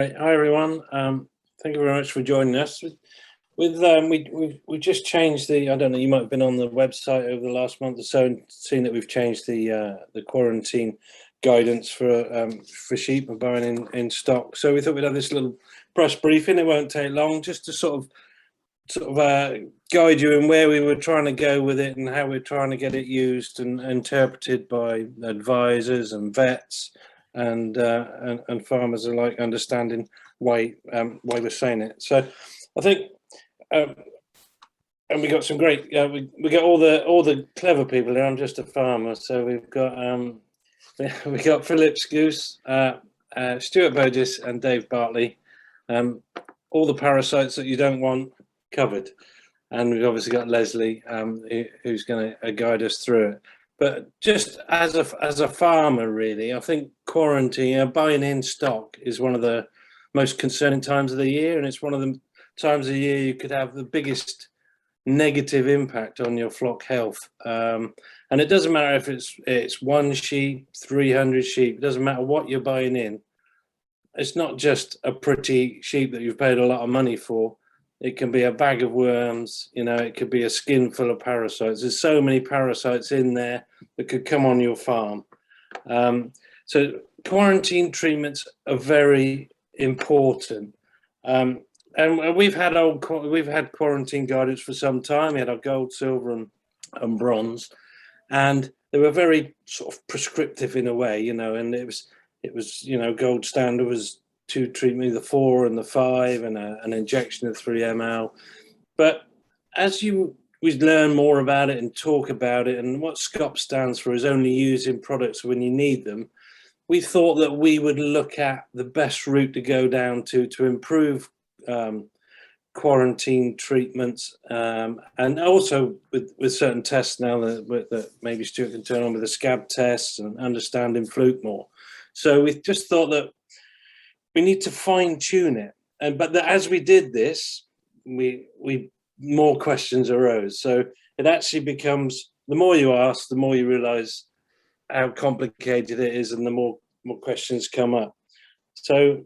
Hi everyone. Thank you very much for joining us. We just changed the. I don't know. You might have been on the website over the last month or so and seen that we've changed the quarantine guidance for sheep and buying in stock. So we thought we'd have this little press briefing. It won't take long, just to sort of guide you in where we were trying to go with it and how we're trying to get it used and interpreted by advisors and vets and farmers alike, understanding why we're saying it. So I think, and we got some great. We got all the clever people here. I'm just a farmer, so we've got Philip Scouse, Stuart Burgess, and Dave Bartley. All the parasites that you don't want covered, and we've obviously got Leslie, who's going to guide us through it. But just as a farmer, really, I think quarantine, buying in stock, is one of the most concerning times of the year, and it's one of the times of the year you could have the biggest negative impact on your flock health. And it doesn't matter if it's one sheep, 300 sheep. It doesn't matter what you're buying in. It's not just a pretty sheep that you've paid a lot of money for. It can be a bag of worms, it could be a skin full of parasites. There's so many parasites in there that could come on your farm. So quarantine treatments are very important. And we've had quarantine guidance for some time. We had our gold, silver, and bronze, and they were very sort of prescriptive in a way, and it was gold standard was 2 treatment, the 4 and the 5, and an injection of 3 ml. But as we learn more about it and talk about it, and what SCOPS stands for is only using products when you need them, we thought that we would look at the best route to go down to improve quarantine treatments, and also with certain tests now that maybe Stuart can turn on, with the scab tests and understanding fluke more. So we just thought that we need to fine tune it, but as we did this, we more questions arose. So it actually becomes, the more you ask, the more you realise how complicated it is, and the more questions come up. So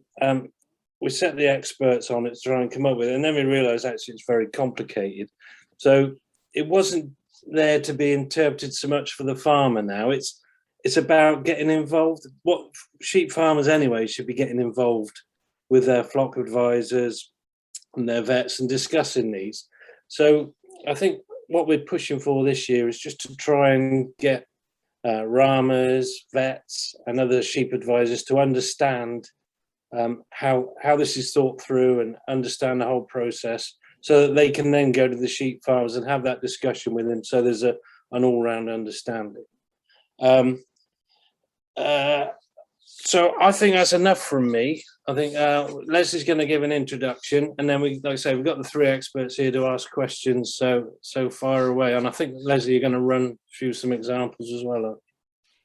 we set the experts on it to try and come up with it, and then we realised actually it's very complicated. So it wasn't there to be interpreted so much for the farmer now. It's about getting involved. What sheep farmers anyway should be getting involved with their flock advisors and their vets and discussing these. So I think what we're pushing for this year is just to try and get ramers, vets, and other sheep advisors to understand how this is thought through and understand the whole process, so that they can then go to the sheep farmers and have that discussion with them, so there's an all-round understanding. So I think that's enough from me. I think Leslie's going to give an introduction, and then like I say, we've got the 3 experts here to ask questions. So far away, and I think Leslie, you're going to run through some examples as well.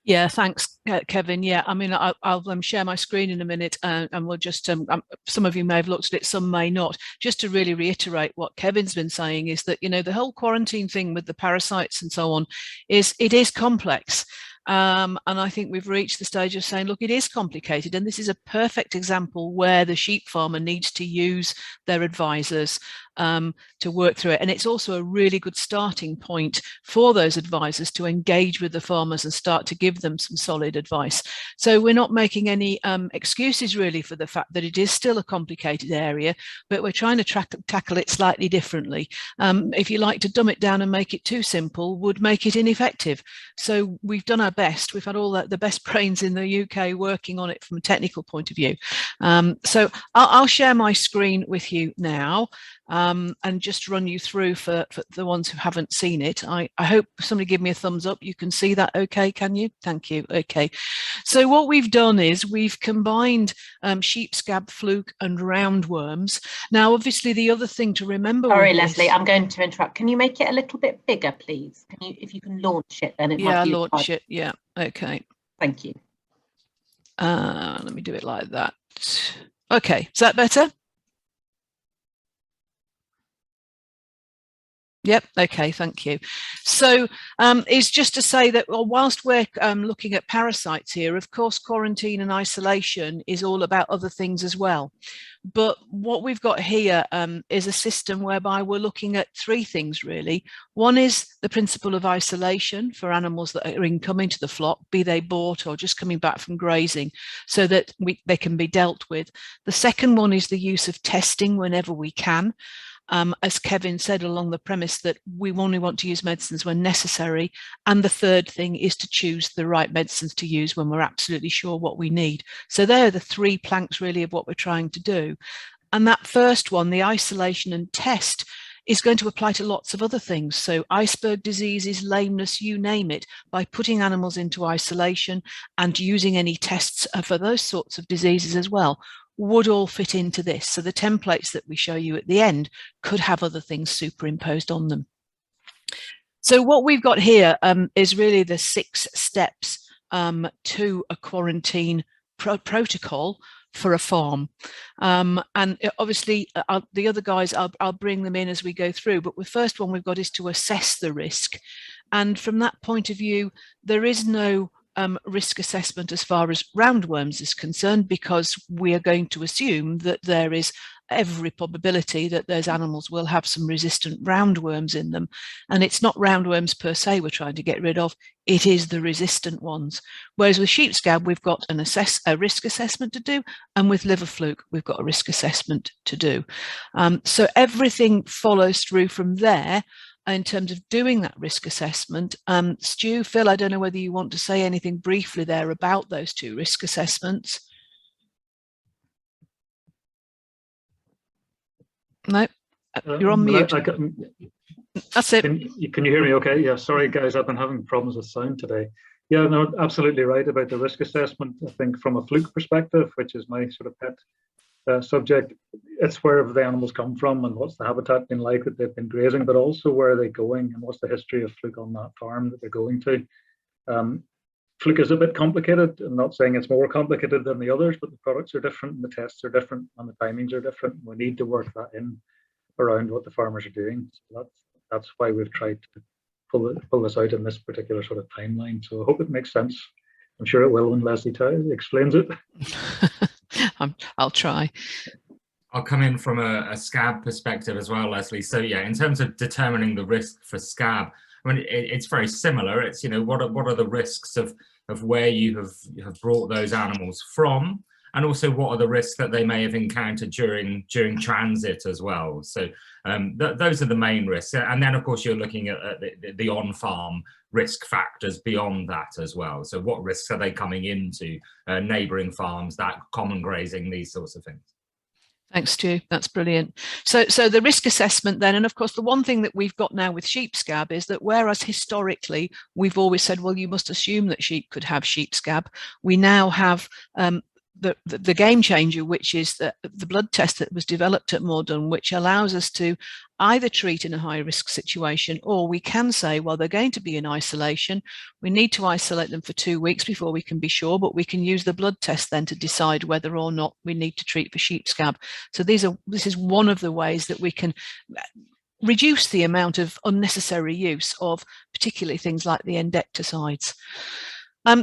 Yeah, thanks, Kevin. Yeah, I mean, I'll share my screen in a minute, and we'll just, some of you may have looked at it, some may not. Just to really reiterate what Kevin's been saying is that, the whole quarantine thing with the parasites and so on is complex. And I think we've reached the stage of saying, look, it is complicated. And this is a perfect example where the sheep farmer needs to use their advisors to work through it. And it's also a really good starting point for those advisors to engage with the farmers and start to give them some solid advice. So we're not making any excuses really for the fact that it is still a complicated area, but we're trying to tackle it slightly differently. If you like to dumb it down and make it too simple, would make it ineffective. So we've done our best. We've had all the best brains in the UK working on it from a technical point of view. So I'll share my screen with you now. And just run you through for the ones who haven't seen it. I hope somebody give me a thumbs up. You can see that okay, can you? Thank you. Okay. So what we've done is we've combined sheep scab, fluke and roundworms. Now, obviously, the other thing to remember. Sorry, Leslie, I'm going to interrupt. Can you make it a little bit bigger, please? If you can launch it, then it might be. Yeah, launch it. Yeah. Okay. Thank you. Let me do it like that. Okay. Is that better? Yep. Okay. Thank you. So it's just to say that, well, whilst we're looking at parasites here, of course, quarantine and isolation is all about other things as well. But what we've got here is a system whereby we're looking at three things, really. One is the principle of isolation for animals that are incoming to the flock, be they bought or just coming back from grazing, so that they can be dealt with. The second one is the use of testing whenever we can. As Kevin said, along the premise that we only want to use medicines when necessary. And the third thing is to choose the right medicines to use when we're absolutely sure what we need. So they're the three planks really of what we're trying to do. And that first one, the isolation and test, is going to apply to lots of other things. So iceberg diseases, lameness, you name it, by putting animals into isolation and using any tests for those sorts of diseases as well, would all fit into this. So the templates that we show you at the end could have other things superimposed on them. So what we've got here is really the 6 steps to a quarantine protocol for a farm. And obviously the other guys, I'll bring them in as we go through, but the first one we've got is to assess the risk. And from that point of view, there is no risk assessment as far as roundworms is concerned, because we are going to assume that there is every probability that those animals will have some resistant roundworms in them. And it's not roundworms per se we're trying to get rid of, it is the resistant ones. Whereas with sheep scab, we've got a risk assessment to do, and with liver fluke, we've got a risk assessment to do. So everything follows through from there. In terms of doing that risk assessment, Stu, Phil, I don't know whether you want to say anything briefly there about those 2 risk assessments. No, you're on mute. That's it. Can you hear me okay? Yeah, sorry guys, I've been having problems with sound today. Yeah, no, absolutely right about the risk assessment. I think from a fluke perspective, which is my sort of pet subject, it's wherever the animals come from and what's the habitat been like that they've been grazing, but also where are they going and what's the history of fluke on that farm that they're going to. Fluke is a bit complicated. I'm not saying it's more complicated than the others, but the products are different and the tests are different and the timings are different. We need to work that in around what the farmers are doing. So that's why we've tried to pull this out in this particular sort of timeline. So I hope it makes sense. I'm sure it will when Leslie explains it. I'll try. I'll come in from a scab perspective as well, Leslie. So yeah, in terms of determining the risk for scab, I mean, it's very similar. It's, you know, what are the risks of where you have brought those animals from, and also what are the risks that they may have encountered during transit as well. So those are the main risks. And then of course you're looking at the on-farm risk factors beyond that as well. So what risks are they coming into neighbouring farms, that common grazing, these sorts of things. Thanks, Stu. That's brilliant. So the risk assessment then, and of course the one thing that we've got now with sheep scab is that whereas historically we've always said, well, you must assume that sheep could have sheep scab, we now have the game changer, which is the blood test that was developed at Morden, which allows us to either treat in a high risk situation, or we can say, well, they're going to be in isolation. We need to isolate them for 2 weeks before we can be sure, but we can use the blood test then to decide whether or not we need to treat for sheep scab. So this is one of the ways that we can reduce the amount of unnecessary use of particularly things like the endecticides.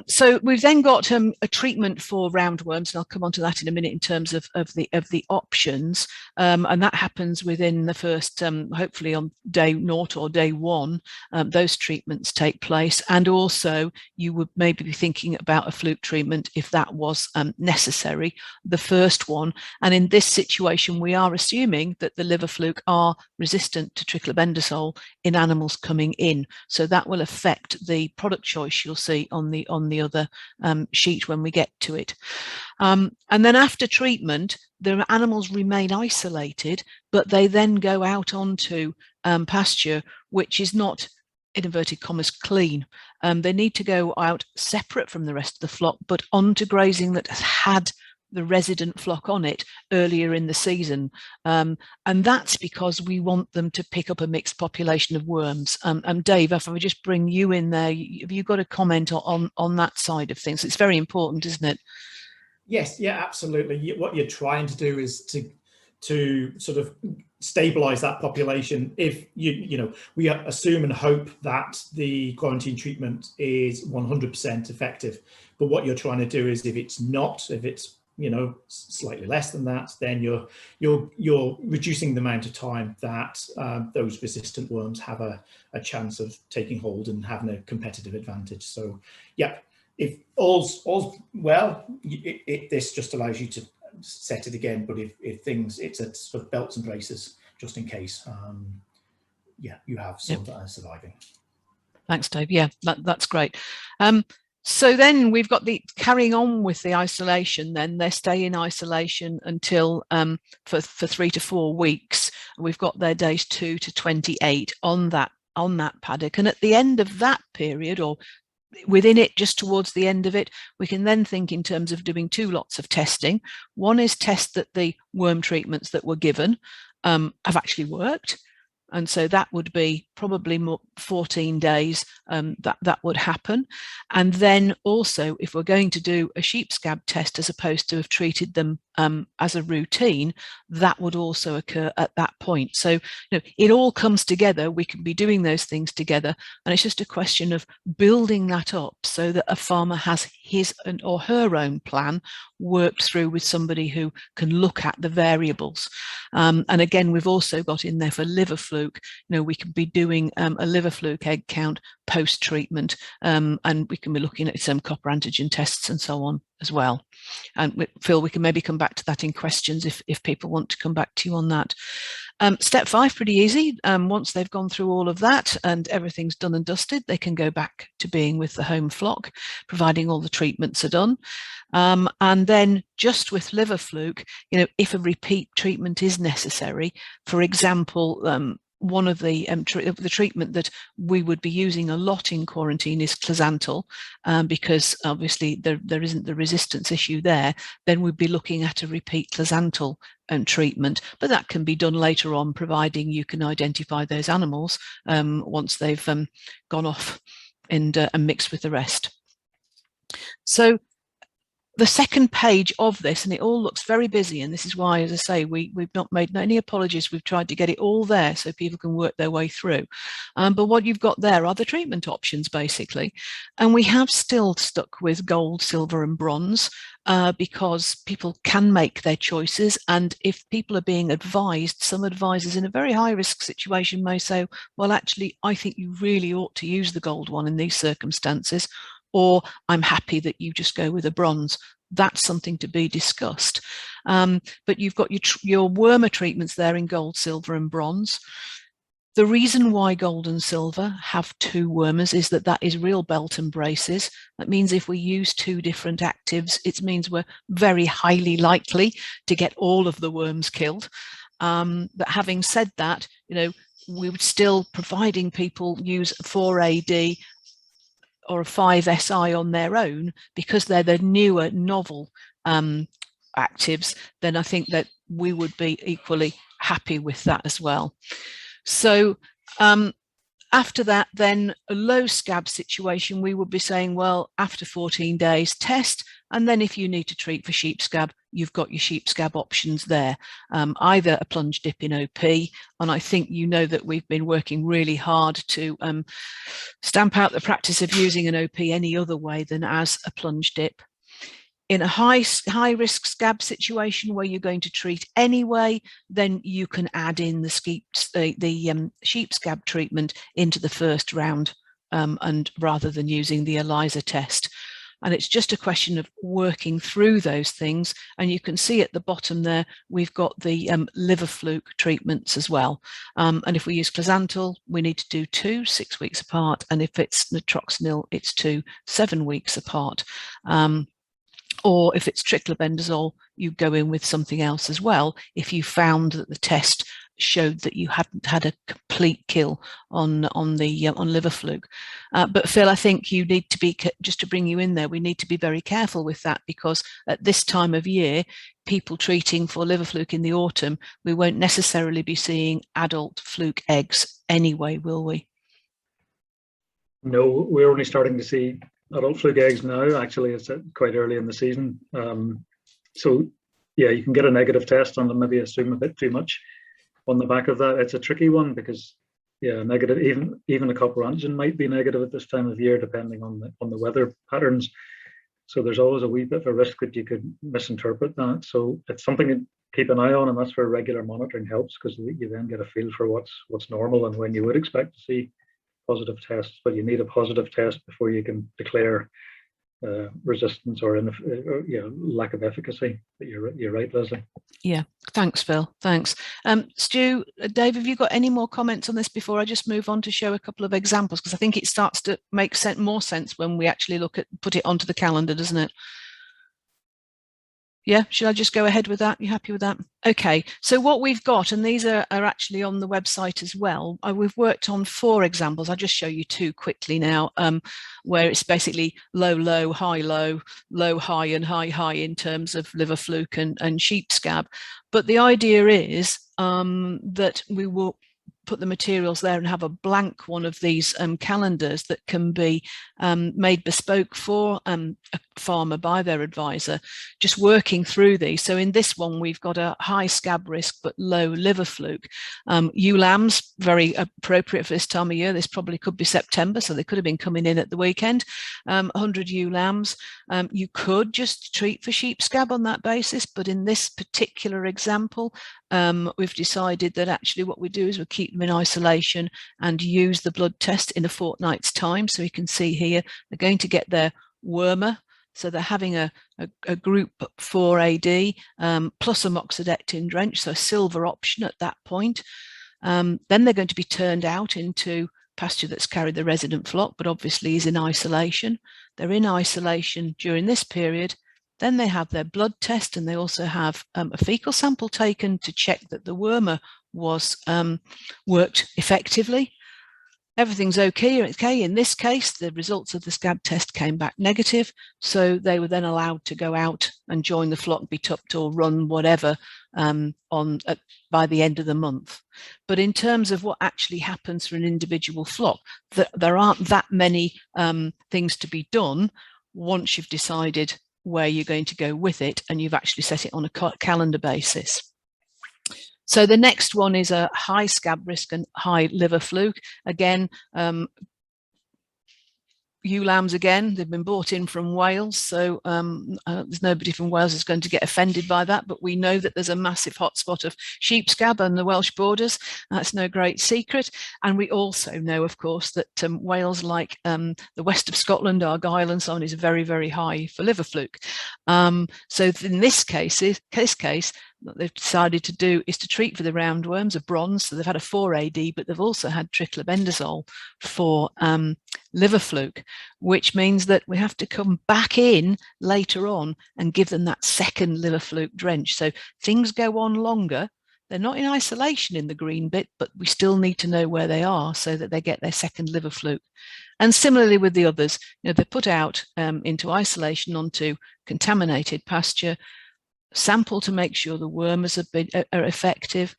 So we've then got a treatment for roundworms, and I'll come on to that in a minute in terms of the options, and that happens within the first, hopefully on day 0 or day 1, those treatments take place. And also you would maybe be thinking about a fluke treatment if that was necessary, the first one. And in this situation, we are assuming that the liver fluke are resistant to triclobendazole in animals coming in. So that will affect the product choice you'll see on the other sheet when we get to it. And then after treatment, the animals remain isolated, but they then go out onto pasture, which is not, in inverted commas, clean. They need to go out separate from the rest of the flock, but onto grazing that has had the resident flock on it earlier in the season, and that's because we want them to pick up a mixed population of worms. Dave, if I would just bring you in there, have you got a comment on that side of things? It's very important, isn't it? Yes, yeah, absolutely. What you're trying to do is to sort of stabilize that population if we assume and hope that the quarantine treatment is 100% effective. But what you're trying to do is, if it's not, if it's slightly less than that, then you're reducing the amount of time that those resistant worms have a chance of taking hold and having a competitive advantage. So yeah, if all's well, this just allows you to set it again. But if it's a sort of belts and braces just in case, yeah, you have some that are surviving. Thanks, Dave. Yeah, that's great. So then we've got the carrying on with the isolation. Then they stay in isolation until for 3 to 4 weeks. We've got their days 2 to 28 on that paddock, and at the end of that period, or within it, just towards the end of it, we can then think in terms of doing 2 lots of testing. One is test that the worm treatments that were given have actually worked. And so that would be probably 14 days that would happen. And then also, if we're going to do a sheep scab test as opposed to have treated them as a routine, that would also occur at that point. So it all comes together. We can be doing those things together, and it's just a question of building that up so that a farmer has his or her own plan worked through with somebody who can look at the variables. And again, we've also got in there for liver fluke, we can be doing a liver fluke egg count post-treatment, and we can be looking at some copper antigen tests and so on as well. And Phil, we can maybe come back to that in questions if people want to come back to you on that. Step 5, pretty easy. Once they've gone through all of that and everything's done and dusted, they can go back to being with the home flock, providing all the treatments are done. And then just with liver fluke, if a repeat treatment is necessary, for example, one of the treatment that we would be using a lot in quarantine is Closantel, because obviously there isn't the resistance issue there. Then we'd be looking at a repeat Closantel treatment, but that can be done later on, providing you can identify those animals once they've gone off and mixed with the rest. So the second page of this, and it all looks very busy, and this is why, as I say, we've not made any apologies. We've tried to get it all there so people can work their way through. But what you've got there are the treatment options, basically. And we have still stuck with gold, silver and bronze because people can make their choices. And if people are being advised, some advisors in a very high risk situation may say, well, actually, I think you really ought to use the gold one in these circumstances, or I'm happy that you just go with a bronze. That's something to be discussed. But you've got your wormer treatments there in gold, silver and bronze. The reason why gold and silver have 2 wormers is that is real belt and braces. That means if we use 2 different actives, it means we're very highly likely to get all of the worms killed. But having said that, we would still, providing people use 4AD or a 5SI on their own, because they're the newer novel actives, then I think that we would be equally happy with that as well. So after that, then a low scab situation, we would be saying, well, after 14 days, test, and then if you need to treat for sheep scab, you've got your sheep scab options there, either a plunge dip in OP, and I think that we've been working really hard to stamp out the practice of using an OP any other way than as a plunge dip. In a high risk scab situation where you're going to treat anyway, then you can add in the sheep scab treatment into the first round, and rather than using the ELISA test. And it's just a question of working through those things. And you can see at the bottom there, we've got the liver fluke treatments as well. And if we use Closantel, we need to do 2 6 weeks apart. And if it's natroxenil, it's 2 7 weeks apart. Or if it's triclobendazole, you go in with something else as well if you found that the test showed that you hadn't had a complete kill on liver fluke. But Phil, I think you need to be, just to bring you in there, we need to be very careful with that, because at this time of year, people treating for liver fluke in the autumn, we won't necessarily be seeing adult fluke eggs anyway, will we? No, we're only starting to see adult fluke eggs now. Actually, it's quite early in the season. So yeah, you can get a negative test on them, maybe assume a bit too much. on the back of that. It's a tricky one because, yeah, negative, even a copper antigen might be negative at this time of year, depending on the weather patterns. So there's always a wee bit of a risk that you could misinterpret that. So it's something to keep an eye on, and that's where regular monitoring helps, because you then get a feel for what's normal and when you would expect to see positive tests. But you need a positive test before you can declare resistance or lack of efficacy. But you're right, Leslie. Yeah, thanks, Phil. Thanks. Stu, Dave, have you got any more comments on this before I just move on to show a couple of examples? Because I think it starts to make more sense when we actually put it onto the calendar, doesn't it? Yeah, should I just go ahead with that? You happy with that? Okay, so what we've got, and these are actually on the website as well, we've worked on 4 examples. I'll just show you 2 quickly now, where it's basically low, low, high, low, low, high, and high, high in terms of liver fluke and sheep scab. But the idea is that we will put the materials there and have a blank one of these calendars that can be made bespoke for a farmer by their advisor, just working through these. So in this one, we've got a high scab risk but low liver fluke. Ewe lambs, very appropriate for this time of year. This probably could be September, so they could have been coming in at the weekend. 100 ewe lambs. You could just treat for sheep scab on that basis, but in this particular example, we've decided that actually what we do is we keep them in isolation and use the blood test in a fortnight's time. So you can see here, they're going to get their wormer. So they're having a group 4 AD plus a moxidectin drench, so a silver option at that point. Then they're going to be turned out into pasture that's carried the resident flock, but obviously is in isolation. They're in isolation during this period. Then they have their blood test, and they also have a fecal sample taken to check that the wormer was worked effectively. Everything's okay. In this case, the results of the scab test came back negative, so they were then allowed to go out and join the flock, be tupped or run whatever by the end of the month. But in terms of what actually happens for an individual flock, there aren't that many things to be done once you've decided where you're going to go with it and you've actually set it on a calendar basis. So the next one is a high scab risk and high liver fluke. Again, ewe lambs again, they've been brought in from Wales, so there's nobody from Wales who's going to get offended by that, but we know that there's a massive hotspot of sheep scab on the Welsh borders. That's no great secret. And we also know, of course, that Wales, like the west of Scotland, Argyll and so on, is very, very high for liver fluke. So in this case, what they've decided to do is to treat for the roundworms of bronze. So they've had a 4 AD, but they've also had triclobendazole for liver fluke, which means that we have to come back in later on and give them that second liver fluke drench. So things go on longer. They're not in isolation in the green bit, but we still need to know where they are so that they get their second liver fluke. And similarly with the others, they're put out into isolation onto contaminated pasture, sample to make sure the wormers are effective.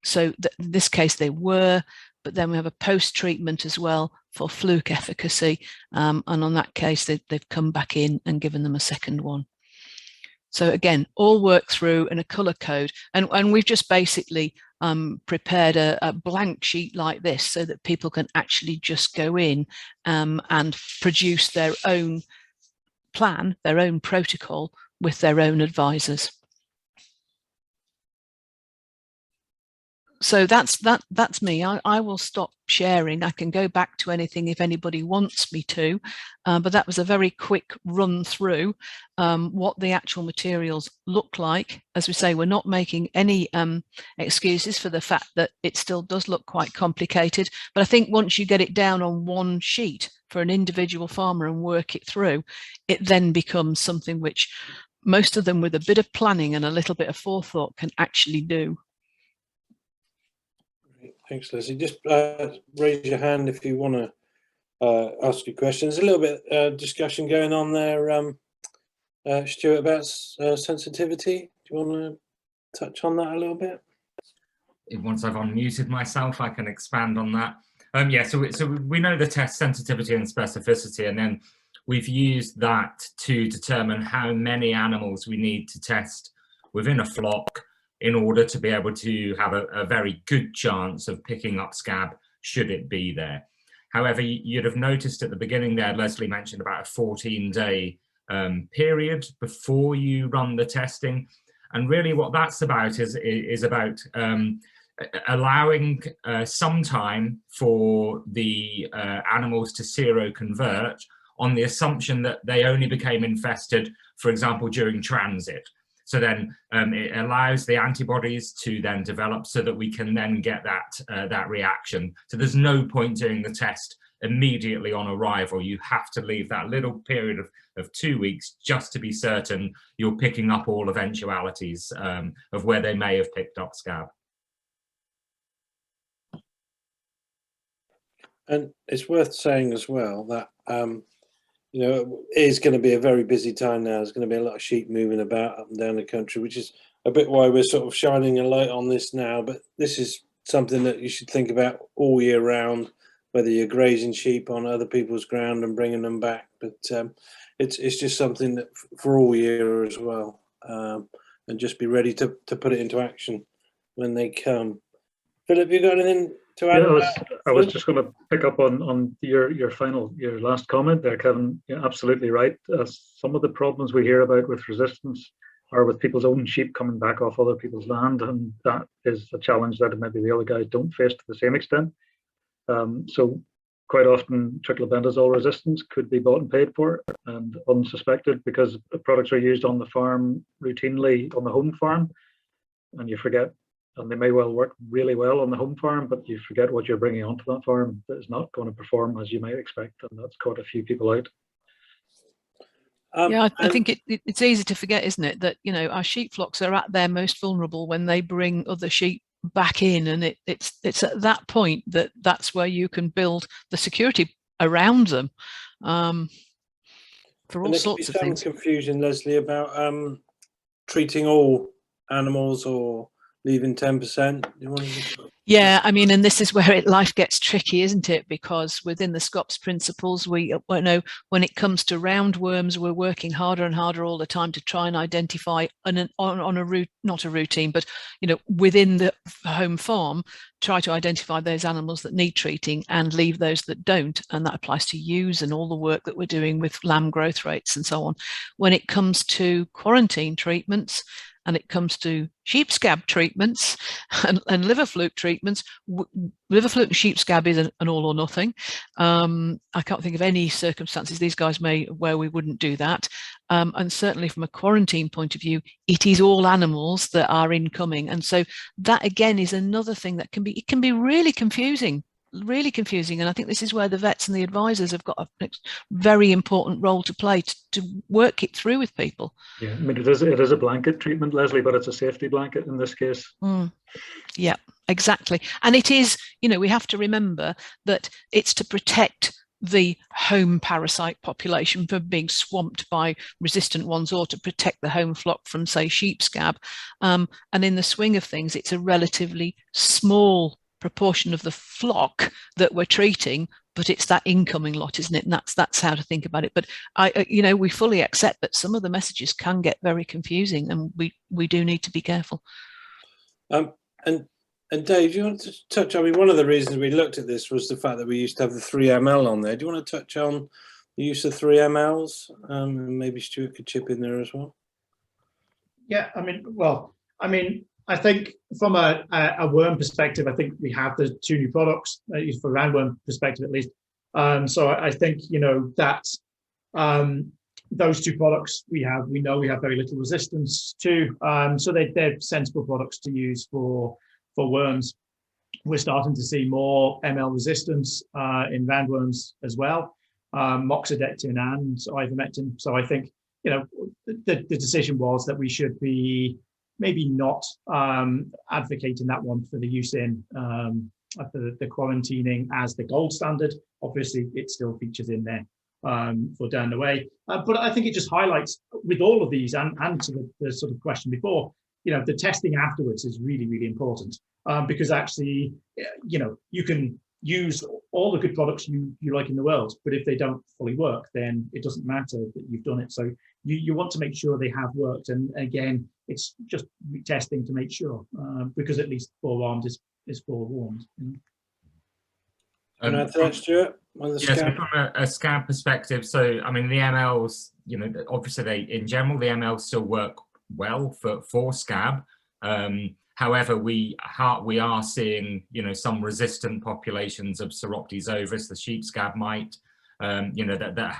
So in this case they were, but then we have a post-treatment as well for fluke efficacy. And on that case, they've come back in and given them a second one. So again, all work through in a colour code. And we've just basically prepared a blank sheet like this so that people can actually just go in and produce their own plan, their own protocol with their own advisors. So that's me. I will stop sharing. I can go back to anything if anybody wants me to, but that was a very quick run through what the actual materials look like. As we say, we're not making any excuses for the fact that it still does look quite complicated, but I think once you get it down on one sheet for an individual farmer and work it through, it then becomes something which most of them with a bit of planning and a little bit of forethought can actually do. Thanks, Leslie. Just raise your hand if you want to ask your questions. A little bit discussion going on there, Stuart, about sensitivity. Do you want to touch on that a little bit? Once I've unmuted myself, I can expand on that. Yeah, so we know the test sensitivity and specificity, and then we've used that to determine how many animals we need to test within a flock in order to be able to have a very good chance of picking up scab should it be there. However, you'd have noticed at the beginning there, Leslie mentioned about a 14-day period before you run the testing. And really what that's about is about allowing some time for the animals to seroconvert on the assumption that they only became infested, for example, during transit. So then it allows the antibodies to then develop so that we can then get that reaction. So there's no point doing the test immediately on arrival. You have to leave that little period of 2 weeks just to be certain you're picking up all eventualities of where they may have picked up scab. And it's worth saying as well that you know, it is going to be a very busy time now. There's going to be a lot of sheep moving about up and down the country, which is a bit why we're sort of shining a light on this now. But this is something that you should think about all year round, whether you're grazing sheep on other people's ground and bringing them back. But it's just something that for all year as well, and just be ready to put it into action when they come. Philip, you got anything to add? Yeah, I was just going to pick up on your last comment there, Kevin. You're absolutely right. Some of the problems we hear about with resistance are with people's own sheep coming back off other people's land, and that is a challenge that maybe the other guys don't face to the same extent. So quite often triclobendazole resistance could be bought and paid for and unsuspected because the products are used on the farm routinely on the home farm, and you forget. And they may well work really well on the home farm, but you forget what you're bringing onto that farm that is not going to perform as you might expect, and that's caught a few people out. Yeah, I think it's easy to forget, isn't it, that, you know, our sheep flocks are at their most vulnerable when they bring other sheep back in, and it's at that point that's where you can build the security around them for all sorts of things. Some confusion, Leslie, about treating all animals or leaving 10%. Yeah, I mean, and this is where life gets tricky, isn't it? Because within the SCOPS principles, we know when it comes to roundworms, we're working harder and harder all the time to try and identify on a route, not a routine, but, you know, within the home farm, try to identify those animals that need treating and leave those that don't. And that applies to ewes and all the work that we're doing with lamb growth rates and so on. When it comes to quarantine treatments, and it comes to sheep scab treatments and liver fluke treatments, liver fluke and sheep scab is an all or nothing. I can't think of any circumstances these guys may where we wouldn't do that. And certainly from a quarantine point of view, it is all animals that are incoming. And so that again is another thing that can be really confusing. Really confusing, and I think this is where the vets and the advisors have got a very important role to play to work it through with people. Yeah, I mean, it is a blanket treatment, Leslie, but it's a safety blanket in this case. Yeah, exactly. And it is, you know, we have to remember that it's to protect the home parasite population from being swamped by resistant ones, or to protect the home flock from, say, sheep scab. And in the swing of things, it's a relatively small proportion of the flock that we're treating, but it's that incoming lot, isn't it? And that's how to think about it. But you know, we fully accept that some of the messages can get very confusing, and we do need to be careful. And Dave, do you want to touch? I mean, one of the reasons we looked at this was the fact that we used to have the 3 ml on there. Do you want to touch on the use of 3 mLs? And maybe Stuart could chip in there as well. Yeah, I think from a worm perspective, I think we have the 2 new products, for roundworm perspective at least. So I think, you know, that those 2 products we know we have very little resistance to. So they're sensible products to use for worms. We're starting to see more ML resistance in roundworms as well, moxidectin and ivermectin. So I think, you know, the decision was that we should be maybe not advocating that one for the use in the quarantining as the gold standard. Obviously, it still features in there for down the way. But I think it just highlights with all of these and to the sort of question before, you know, the testing afterwards is really, really important because actually, you know, you can use all the good products you like in the world, but if they don't fully work, then it doesn't matter that you've done it. So you want to make sure they have worked. And again, it's just testing to make sure, because at least forewarned is forewarned. Can I add to that, Stuart? Yeah, so from a scab perspective, so I mean the MLs, you know, obviously in general the MLs still work well for scab. However, we are seeing, you know, some resistant populations of Psoroptes ovis, the sheep scab mite, you know, that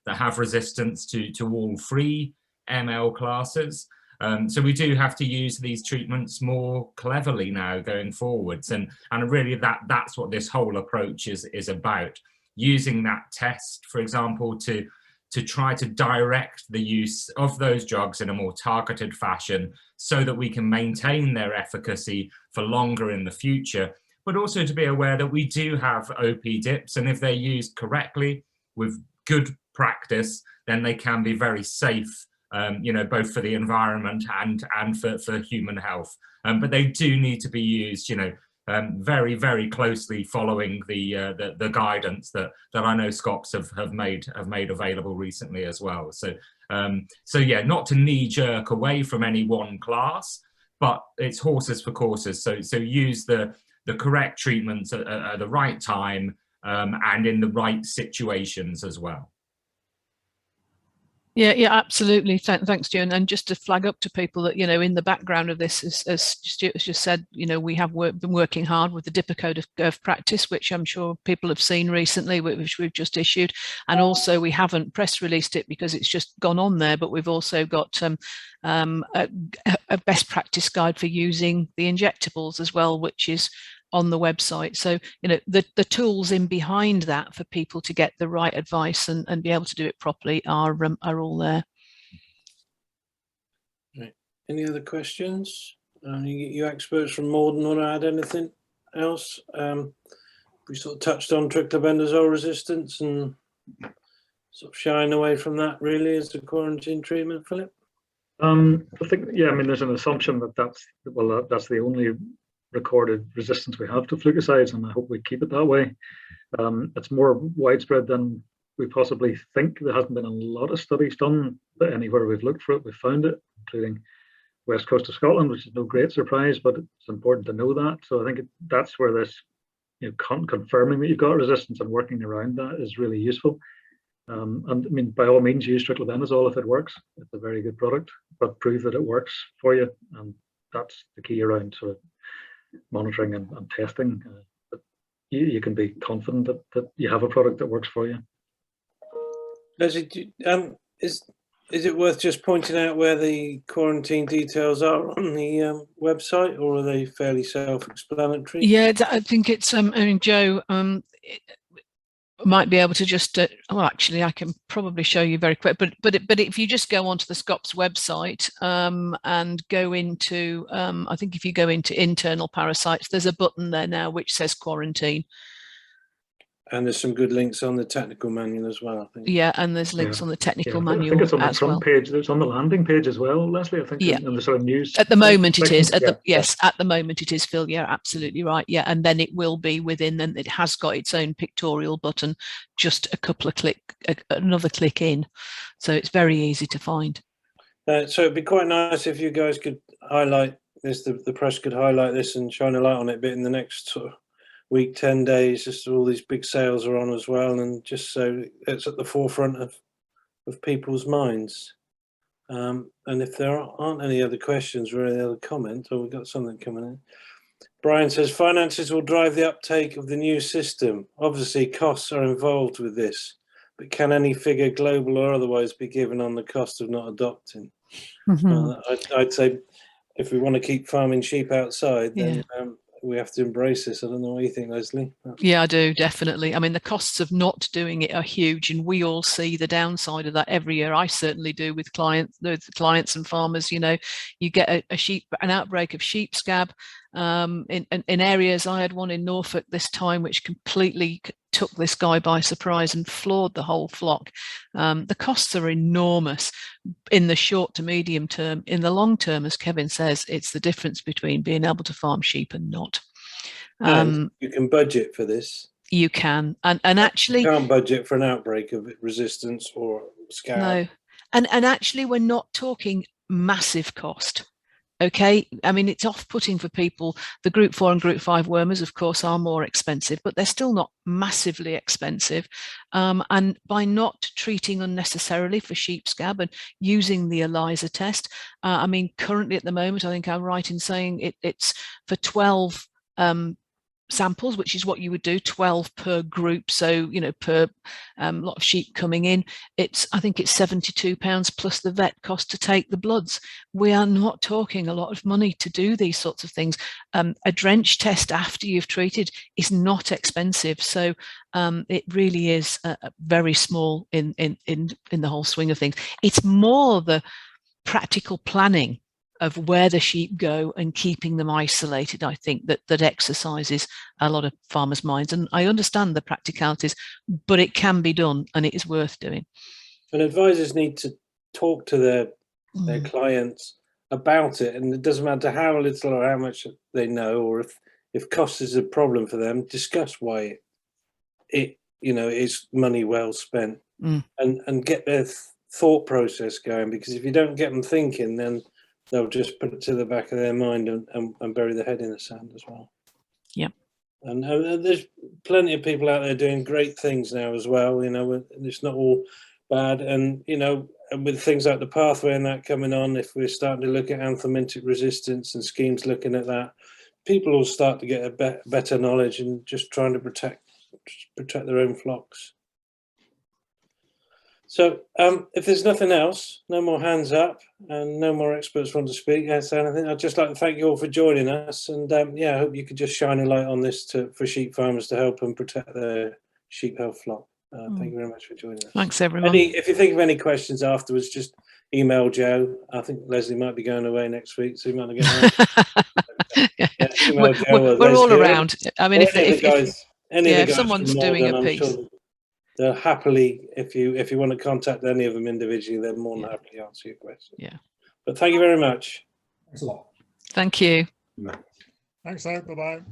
have resistance to all 3 ML classes. So we do have to use these treatments more cleverly now going forwards, and really that's what this whole approach is about. Using that test, for example, to try to direct the use of those drugs in a more targeted fashion so that we can maintain their efficacy for longer in the future, but also to be aware that we do have OP dips, and if they're used correctly with good practice, then they can be very safe, you know, both for the environment and for human health. But they do need to be used, you know, very, very closely following the guidance that I know SCOPS have made available recently as well. So so yeah, not to knee jerk away from any one class, but it's horses for courses. So use the correct treatments at the right time, and in the right situations as well. Yeah, absolutely. Thanks, Joan. And just to flag up to people that, you know, in the background of this, as Stuart has just said, you know, we have been working hard with the Dipper Code of Practice, which I'm sure people have seen recently, which we've just issued. And also we haven't press released it because it's just gone on there, but we've also got a best practice guide for using the injectables as well, which is on the website. So, you know, the tools in behind that for people to get the right advice and be able to do it properly are all there. Right. Any other questions? You experts from Morden want to add anything else? We sort of touched on triclobendazole resistance and sort of shying away from that really as the quarantine treatment, Philip? I think, yeah, I mean, there's an assumption that that's the only recorded resistance we have to fungicides, and I hope we keep it that way. It's more widespread than we possibly think. There hasn't been a lot of studies done, but anywhere we've looked for it, we've found it, including west coast of Scotland, which is no great surprise, but it's important to know that. So I think that's where this, you know, confirming that you've got resistance and working around that is really useful. And I mean, by all means, use triclobendazole if it works. It's a very good product, but prove that it works for you, and that's the key around sort of monitoring and testing. But you can be confident that you have a product that works for you. Leslie, is it worth just pointing out where the quarantine details are on the website, or are they fairly self-explanatory? Yeah, I think it's. I mean, Joe might be able to just. Well, actually, I can probably show you very quick. But if you just go onto the SCOPS website and go into, I think if you go into internal parasites, there's a button there now which says quarantine. And there's some good links on the technical manual as well, I think. Yeah, and there's links on the technical manual. I think it's on the front well. page. It's on the landing page as well, Leslie. I think in the sort of news. At the moment it is. At the moment it is, Phil. Yeah, absolutely right. Yeah, and then it will be within. Then it has got its own pictorial button, just a couple of another click in, so it's very easy to find. So it'd be quite nice if you guys could highlight this. The press could highlight this and shine a light on it a bit in the next sort of week, 10 days, just all these big sales are on as well, and just so it's at the forefront of people's minds. And if there aren't any other questions or any other comments, or we've got something coming in. Brian says, finances will drive the uptake of the new system. Obviously, costs are involved with this, but can any figure, global or otherwise, be given on the cost of not adopting? I'd say if we want to keep farming sheep outside, then we have to embrace this. I don't know what you think, Leslie. Yeah, I do, definitely. I mean, the costs of not doing it are huge, and we all see the downside of that every year. I certainly do with clients and farmers. You know, you get an outbreak of sheep scab in areas. I had one in Norfolk this time, which completely took this guy by surprise and floored the whole flock. The costs are enormous in the short to medium term. In the long term, as Kevin says, it's the difference between being able to farm sheep and not. And you can budget for this. You can, and actually you can't budget for an outbreak of resistance or scab. No, and actually we're not talking massive cost. Okay, I mean, it's off-putting for people. The group 4 and group 5 wormers, of course, are more expensive, but they're still not massively expensive. And by not treating unnecessarily for sheep scab and using the ELISA test, I mean, currently at the moment, I think I'm right in saying it's for 12 samples, which is what you would do, 12 per group, so you know, per lot of sheep coming in, I think it's £72 plus the vet cost to take the bloods. We are not talking a lot of money to do these sorts of things. A drench test after you've treated is not expensive, so it really is very small in the whole swing of things. It's more the practical planning of where the sheep go and keeping them isolated, I think, that exercises a lot of farmers' minds. And I understand the practicalities, but it can be done and it is worth doing. And advisors need to talk to their clients about it, and it doesn't matter how little or how much they know, or if cost is a problem for them, discuss why it is money well spent, and get their thought process going, because if you don't get them thinking, then they'll just put it to the back of their mind and bury their head in the sand as well. Yeah. And there's plenty of people out there doing great things now as well. You know, it's not all bad. And, you know, with things like the pathway and that coming on, if we're starting to look at anthelmintic resistance and schemes looking at that, people will start to get a better knowledge and just trying to protect their own flocks. So if there's nothing else, no more hands up and no more experts want to speak, anything, I'd just like to thank you all for joining us. And yeah, I hope you could just shine a light on this for sheep farmers to help them protect their sheep health flock. Thank you very much for joining us. Thanks, everyone. If you think of any questions afterwards, just email Joe. I think Leslie might be going away next week, so you might not get email Joe. We're all around. I mean, if someone's doing a piece. Sure they'll happily, if you want to contact any of them individually, they're more than happy to answer your question. Yeah. But thank you very much. Thanks a lot. Thank you. Thanks, bye-bye.